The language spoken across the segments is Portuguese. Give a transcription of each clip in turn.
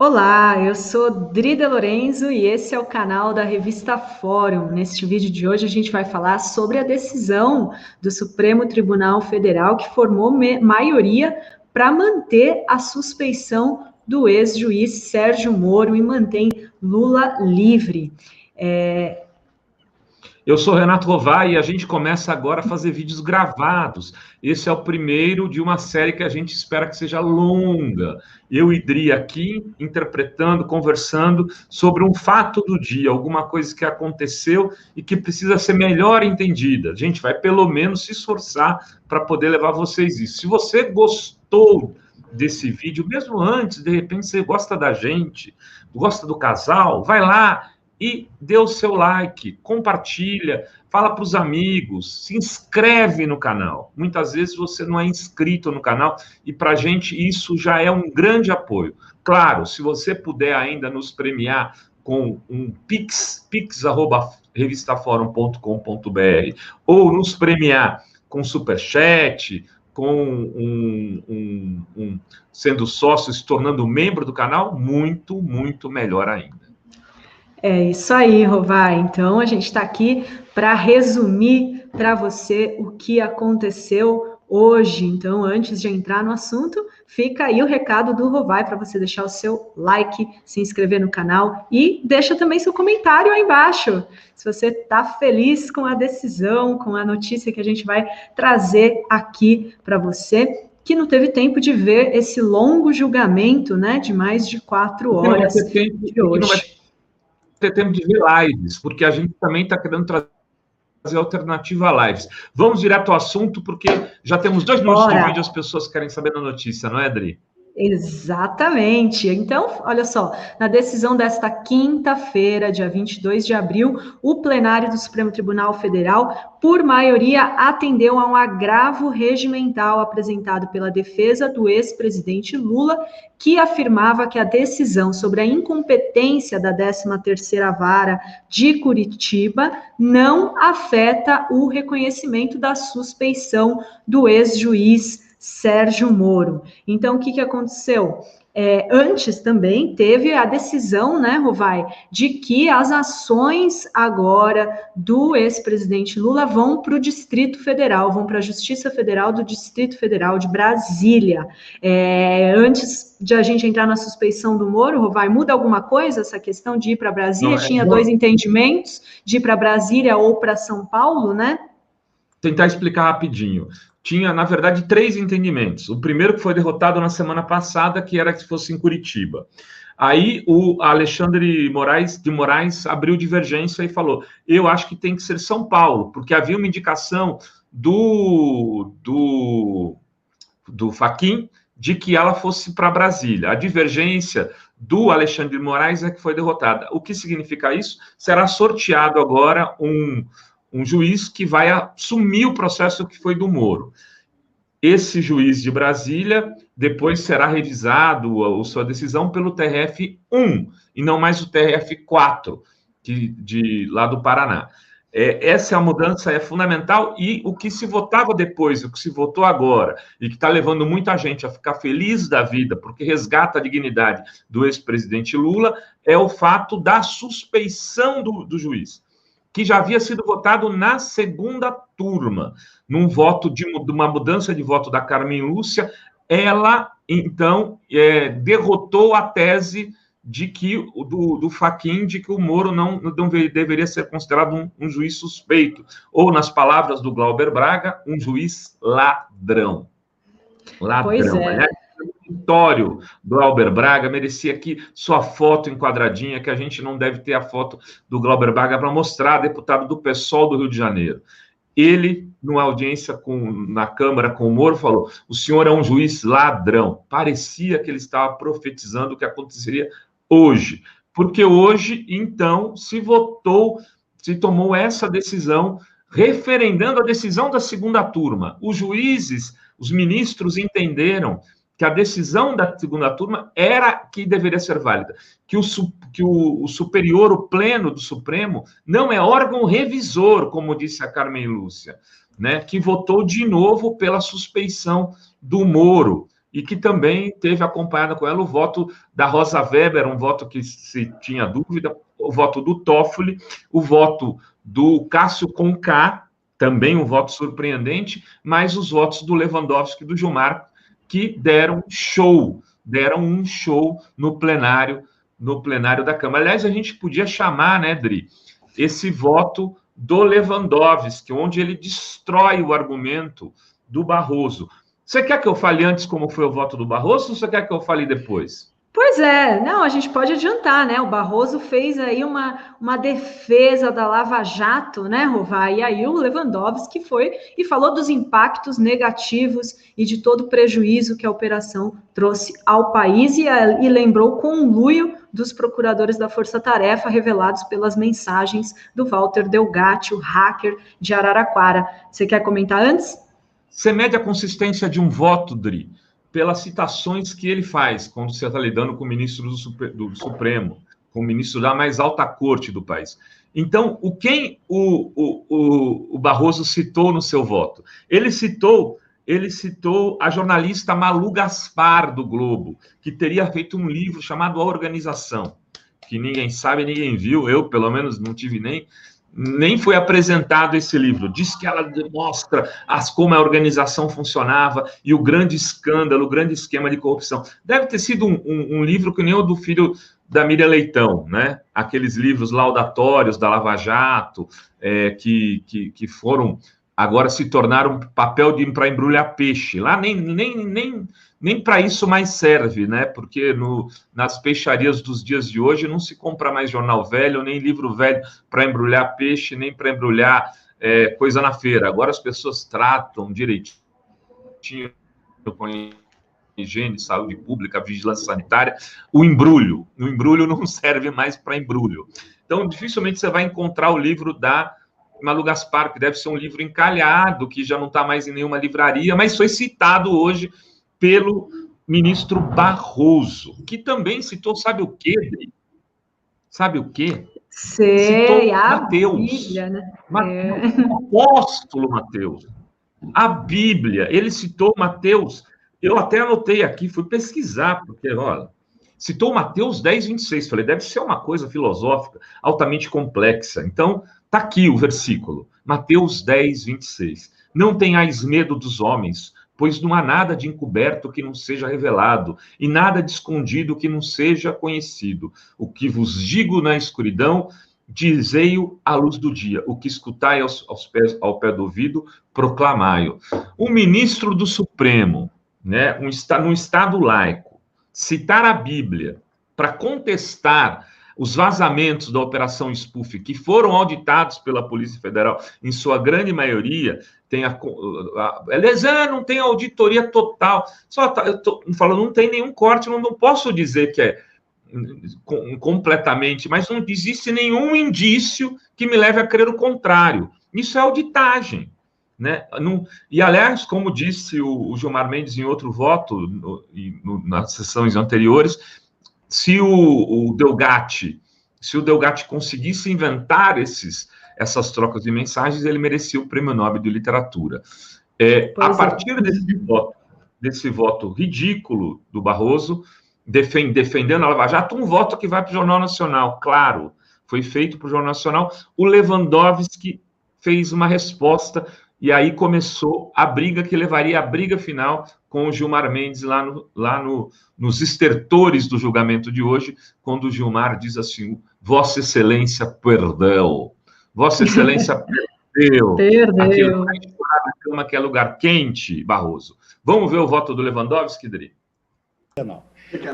Olá, eu sou Drida Lorenzo e esse é o canal da Revista Fórum. Neste vídeo de hoje a gente vai falar sobre a decisão do Supremo Tribunal Federal que formou maioria para manter a suspeição do ex-juiz Sérgio Moro e mantém Lula livre. Eu sou Renato Rovai e a gente começa agora a fazer vídeos gravados. Esse é o primeiro de uma série que a gente espera que seja longa. Eu e Dri aqui, interpretando, conversando sobre um fato do dia, alguma coisa que aconteceu e que precisa ser melhor entendida. A gente vai, pelo menos, se esforçar para poder levar vocês isso. Se você gostou desse vídeo, mesmo antes, de repente você gosta da gente, gosta do casal, vai lá e dê o seu like, compartilha, fala para os amigos, se inscreve no canal. Muitas vezes você não é inscrito no canal e para a gente isso já é um grande apoio. Claro, se você puder ainda nos premiar com um pix@revistaforum.com.br ou nos premiar com superchat, com sendo sócio, se tornando membro do canal, muito, muito melhor ainda. É isso aí, Rovai. Então, a gente está aqui para resumir para você o que aconteceu hoje. Então, antes de entrar no assunto, fica aí o recado do Rovai para você deixar o seu like, se inscrever no canal e deixa também seu comentário aí embaixo. Se você está feliz com a decisão, com a notícia que a gente vai trazer aqui para você, que não teve tempo de ver esse longo julgamento, né, de mais de 4 horas de hoje. Ter tempo de ver lives, porque a gente também está querendo trazer alternativa a lives. Vamos direto ao assunto, porque já temos 2 minutos de vídeo, as pessoas querem saber da notícia, não é, Adri? Exatamente. Então, olha só, na decisão desta quinta-feira, dia 22 de abril, o plenário do Supremo Tribunal Federal, por maioria, atendeu a um agravo regimental apresentado pela defesa do ex-presidente Lula, que afirmava que a decisão sobre a incompetência da 13ª Vara de Curitiba não afeta o reconhecimento da suspeição do ex-juiz Sérgio Moro. Então, o que aconteceu? Antes também teve a decisão, né, Rovai, de que as ações agora do ex-presidente Lula vão para o Distrito Federal, vão para a Justiça Federal do Distrito Federal de Brasília. Antes de a gente entrar na suspeição do Moro, Rovai, muda alguma coisa essa questão de ir para Brasília? Tinha 2 entendimentos, de ir para Brasília ou para São Paulo, né? Tentar explicar rapidinho. Tinha, na verdade, 3 entendimentos. O primeiro que foi derrotado na semana passada, que era que fosse em Curitiba. Aí o Alexandre de Moraes abriu divergência e falou: eu acho que tem que ser São Paulo, porque havia uma indicação do Fachin de que ela fosse para Brasília. A divergência do Alexandre de Moraes é que foi derrotada. O que significa isso? Será sorteado agora um juiz que vai assumir o processo que foi do Moro. Esse juiz de Brasília depois será revisado a sua decisão pelo TRF-1 e não mais o TRF-4 de lá do Paraná. Essa mudança é fundamental e o que se votava depois, o que se votou agora e que está levando muita gente a ficar feliz da vida porque resgata a dignidade do ex-presidente Lula é o fato da suspeição do juiz, que já havia sido votado na segunda turma, num voto de uma mudança de voto da Carmen Lúcia. Ela, então, derrotou a tese de que do Fachin, de que o Moro não deveria ser considerado um juiz suspeito, ou, nas palavras do Glauber Braga, um juiz ladrão. Ladrão. Pois é. Aliás, vitório do Glauber Braga merecia aqui sua foto enquadradinha, que a gente não deve ter a foto do Glauber Braga para mostrar, deputado do PSOL do Rio de Janeiro. Ele, numa audiência na Câmara com o Moro, falou: o senhor é um juiz ladrão. Parecia que ele estava profetizando o que aconteceria hoje, porque hoje, então, se tomou essa decisão, referendando a decisão da segunda turma. Os juízes, os ministros entenderam que a decisão da segunda turma era que deveria ser válida, que o superior, o pleno do Supremo, não é órgão revisor, como disse a Carmen Lúcia, né, que votou de novo pela suspeição do Moro. e que também teve acompanhada com ela o voto da Rosa Weber, um voto que se tinha dúvida, o voto do Toffoli, o voto do Cássio Conká, também um voto surpreendente, mas os votos do Lewandowski e do Gilmar, que deram um show no plenário da Câmara. Aliás, a gente podia chamar, né, Dri, esse voto do Lewandowski, onde ele destrói o argumento do Barroso. Você quer que eu fale antes como foi o voto do Barroso ou você quer que eu fale depois? Pois é, não, a gente pode adiantar, né? O Barroso fez aí uma defesa da Lava Jato, né, Rová? E aí o Lewandowski foi e falou dos impactos negativos e de todo o prejuízo que a operação trouxe ao país e lembrou o conluio dos procuradores da Força Tarefa revelados pelas mensagens do Walter Delgatti, o hacker de Araraquara. Você quer comentar antes? Você mede a consistência de um voto, Dri, pelas citações que ele faz quando você está lidando com o ministro do Supremo, com o ministro da mais alta corte do país. Então, o Barroso citou no seu voto? Ele citou a jornalista Malu Gaspar, do Globo, que teria feito um livro chamado A Organização, que ninguém sabe, ninguém viu, eu, pelo menos, não tive nem foi apresentado esse livro. Diz que ela demonstra como a organização funcionava e o grande escândalo, o grande esquema de corrupção. Deve ter sido um livro que nem o do filho da Miriam Leitão, né? Aqueles livros laudatórios da Lava Jato, que foram, agora se tornaram papel para embrulhar peixe. Lá nem para isso mais serve, né? Porque nas peixarias dos dias de hoje não se compra mais jornal velho, nem livro velho para embrulhar peixe, nem para embrulhar coisa na feira. Agora as pessoas tratam direitinho com higiene, saúde pública, vigilância sanitária. O embrulho não serve mais para embrulho. Então, dificilmente você vai encontrar o livro da Malu Gaspar, que deve ser um livro encalhado, que já não está mais em nenhuma livraria, mas foi citado hoje pelo ministro Barroso, que também citou, sabe o quê, Dri? Sabe o quê? Sei, citou Mateus. Bíblia, né? O apóstolo Mateus. A Bíblia, ele citou Mateus. Eu até anotei aqui, fui pesquisar, porque, olha, citou Mateus 10, 26. Falei, deve ser uma coisa filosófica altamente complexa. Então, está aqui o versículo, Mateus 10, 26. Não tenhais medo dos homens, pois não há nada de encoberto que não seja revelado, e nada de escondido que não seja conhecido. O que vos digo na escuridão, dizei-o à luz do dia. O que escutai ao pé do ouvido, proclamai-o. O ministro do Supremo, né, num Estado laico, citar a Bíblia para contestar os vazamentos da Operação Spoof, que foram auditados pela Polícia Federal, em sua grande maioria, não tem auditoria total. Eu estou falando, não tem nenhum corte, não posso dizer que é completamente, mas não existe nenhum indício que me leve a crer o contrário. Isso é auditagem. Né? E, aliás, como disse o Gilmar Mendes em outro voto, nas sessões anteriores, se o Delgatti conseguisse inventar essas trocas de mensagens, ele merecia o Prêmio Nobel de Literatura. A partir desse voto ridículo do Barroso, defendendo a Lava Jato, um voto que vai para o Jornal Nacional, claro, foi feito para o Jornal Nacional, o Lewandowski fez uma resposta, e aí começou a briga que levaria à briga final com o Gilmar Mendes lá nos estertores do julgamento de hoje, quando o Gilmar diz assim, Vossa Excelência perdeu. Vossa Excelência perdeu. Aquilo na cama que é lugar quente, Barroso. Vamos ver o voto do Lewandowski, Dri? Não.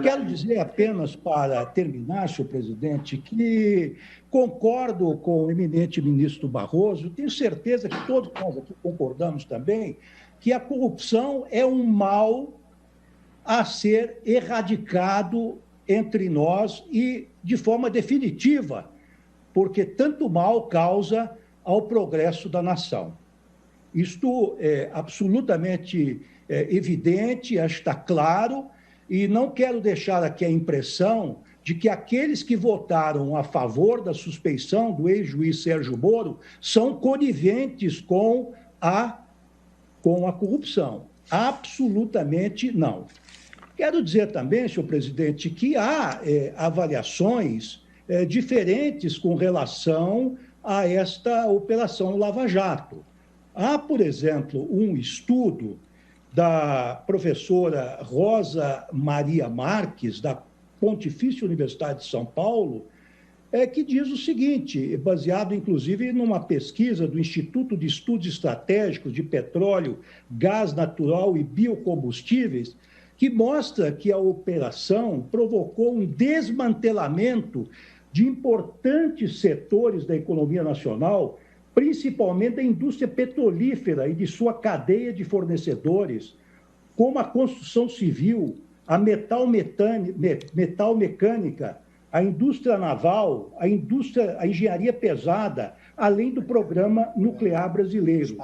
Quero dizer apenas, para terminar, senhor presidente, que concordo com o eminente ministro Barroso, tenho certeza que todos nós aqui concordamos também, que a corrupção é um mal a ser erradicado entre nós e de forma definitiva, porque tanto mal causa ao progresso da nação. Isto é absolutamente evidente, está claro, e não quero deixar aqui a impressão de que aqueles que votaram a favor da suspeição do ex-juiz Sérgio Moro são coniventes com a corrupção. Absolutamente não. Quero dizer também, senhor presidente, que há avaliações diferentes com relação a esta Operação Lava Jato. Há, por exemplo, um estudo da professora Rosa Maria Marques, da Pontifícia Universidade de São Paulo, que diz o seguinte, baseado, inclusive, numa pesquisa do Instituto de Estudos Estratégicos de Petróleo, Gás Natural e Biocombustíveis, que mostra que a operação provocou um desmantelamento de importantes setores da economia nacional, principalmente da indústria petrolífera e de sua cadeia de fornecedores, como a construção civil, a metal mecânica, a indústria naval, a engenharia pesada, além do programa nuclear brasileiro.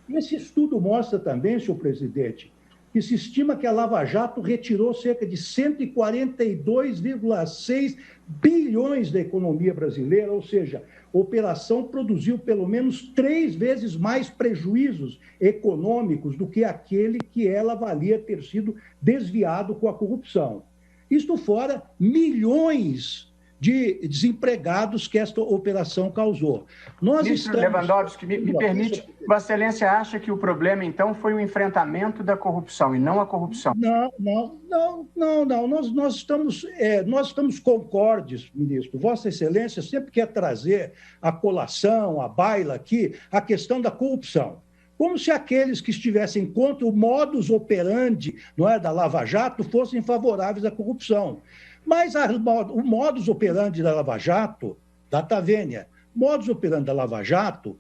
Esse estudo mostra também, senhor presidente, que se estima que a Lava Jato retirou cerca de 142,6 bilhões da economia brasileira, ou seja, a operação produziu pelo menos 3 vezes mais prejuízos econômicos do que aquele que ela avalia ter sido desviado com a corrupção. Isto fora milhões de desempregados que esta operação causou. Ministro Lewandowski, me permite, Vossa Excelência acha que o problema, então, foi o enfrentamento da corrupção e não a corrupção? Não. Nós estamos concordes, ministro. Vossa Excelência sempre quer trazer à colação, à baila aqui, a questão da corrupção. Como se aqueles que estivessem contra o modus operandi, não é, da Lava Jato fossem favoráveis à corrupção. Mas o modus operandi da Lava Jato, data vênia, modus operandi da Lava Jato,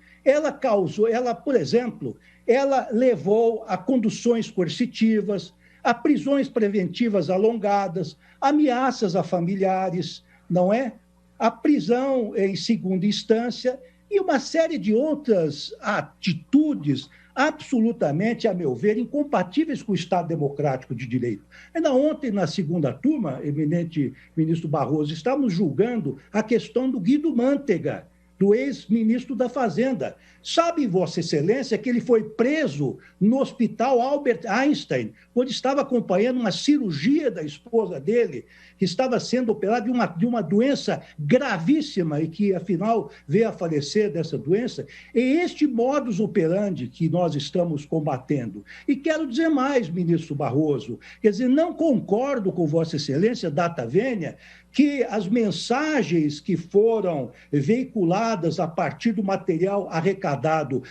por exemplo, ela levou a conduções coercitivas, a prisões preventivas alongadas, ameaças a familiares, não é? A prisão em segunda instância e uma série de outras atitudes absolutamente, a meu ver, incompatíveis com o Estado democrático de direito. Ainda ontem, na segunda turma, eminente ministro Barroso, estávamos julgando a questão do Guido Mantega, do ex-ministro da Fazenda. Sabe, Vossa Excelência, que ele foi preso no Hospital Albert Einstein, quando estava acompanhando uma cirurgia da esposa dele, que estava sendo operada de uma doença gravíssima e que, afinal, veio a falecer dessa doença. É este modus operandi que nós estamos combatendo. E quero dizer mais, ministro Barroso, quer dizer, não concordo com Vossa Excelência, data vênia, que as mensagens que foram veiculadas a partir do material arrecadado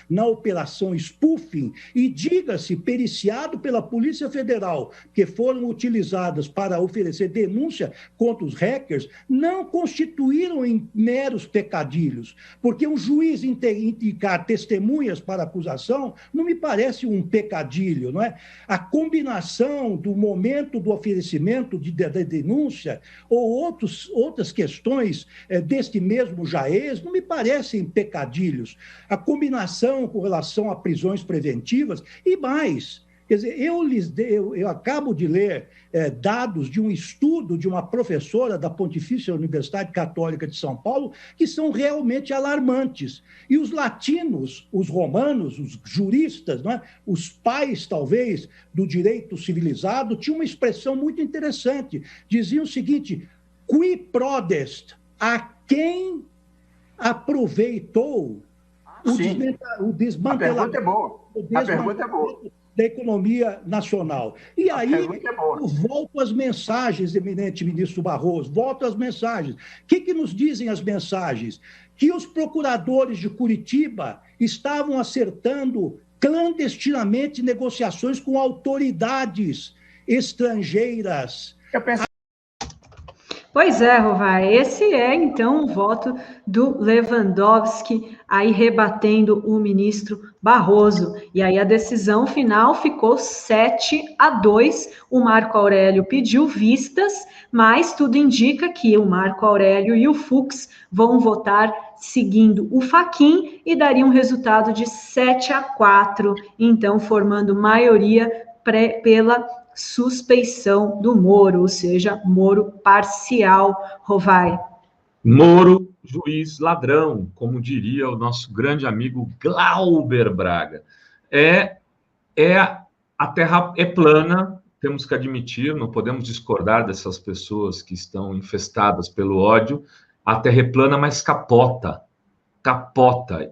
na Operação Spoofing, e diga-se, periciado pela Polícia Federal, que foram utilizadas para oferecer denúncia contra os hackers, não constituíram em meros pecadilhos, porque um juiz indicar testemunhas para acusação não me parece um pecadilho, não é? A combinação do momento do oferecimento da denúncia ou outras questões deste mesmo Jaez não me parecem pecadilhos. A combinação com relação a prisões preventivas e mais. Quer dizer, eu acabo de ler dados de um estudo de uma professora da Pontifícia Universidade Católica de São Paulo que são realmente alarmantes. E os latinos, os romanos, os juristas, não é? Os pais, talvez, do direito civilizado, tinham uma expressão muito interessante. Diziam o seguinte: qui prodest, a quem aproveitou o desmantelamento, a pergunta é boa. Da economia nacional. E aí, eu volto às mensagens, eminente ministro Barroso, volto às mensagens. O que nos dizem as mensagens? Que os procuradores de Curitiba estavam acertando clandestinamente negociações com autoridades estrangeiras. Eu penso... Pois é, Rovai, esse é, então, o voto do Lewandowski, aí rebatendo o ministro Barroso. E aí a decisão final ficou 7-2. O Marco Aurélio pediu vistas, mas tudo indica que o Marco Aurélio e o Fux vão votar seguindo o Fachin e daria um resultado de 7-4, então formando maioria pela suspeição do Moro, ou seja, Moro parcial, Rovai. Moro, juiz ladrão, como diria o nosso grande amigo Glauber Braga. A terra é plana, temos que admitir, não podemos discordar dessas pessoas que estão infestadas pelo ódio, a terra é plana, mas capota.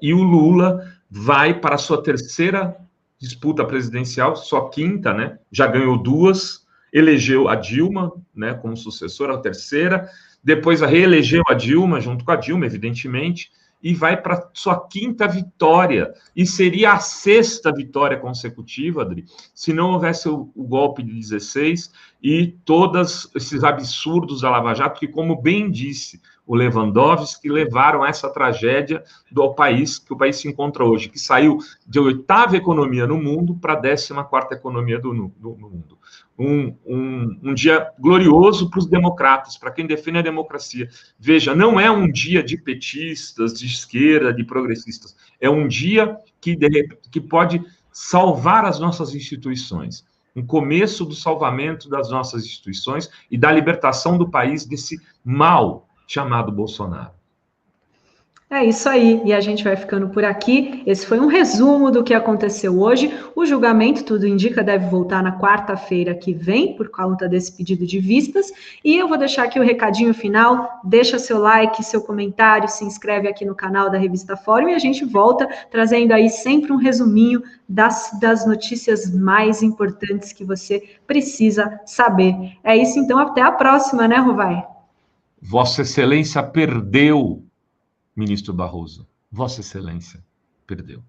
E o Lula vai para a sua terceira disputa presidencial, só quinta, né? Já ganhou 2, elegeu a Dilma, né, como sucessora, a terceira, depois reelegeu a Dilma, junto com a Dilma, evidentemente, e vai para sua quinta vitória, e seria a 6ª vitória consecutiva, Adri, se não houvesse o golpe de 16 e todos esses absurdos da Lava Jato, que, como bem disse o Lewandowski, levaram a essa tragédia do país, que o país se encontra hoje, que saiu de 8ª economia no mundo para a 14ª economia do mundo. Um dia glorioso para os democratas, para quem defende a democracia. Veja, não é um dia de petistas, de esquerda, de progressistas. É um dia que pode salvar as nossas instituições. Um começo do salvamento das nossas instituições e da libertação do país desse mal chamado Bolsonaro. É isso aí, e a gente vai ficando por aqui. Esse foi um resumo do que aconteceu hoje. O julgamento, tudo indica, deve voltar na quarta-feira que vem, por conta desse pedido de vistas. E eu vou deixar aqui o recadinho final. Deixa seu like, seu comentário, se inscreve aqui no canal da Revista Fórum e a gente volta trazendo aí sempre um resuminho das notícias mais importantes que você precisa saber. É isso, então, até a próxima, né, Rovai? Vossa Excelência perdeu, ministro Barroso. Vossa Excelência perdeu.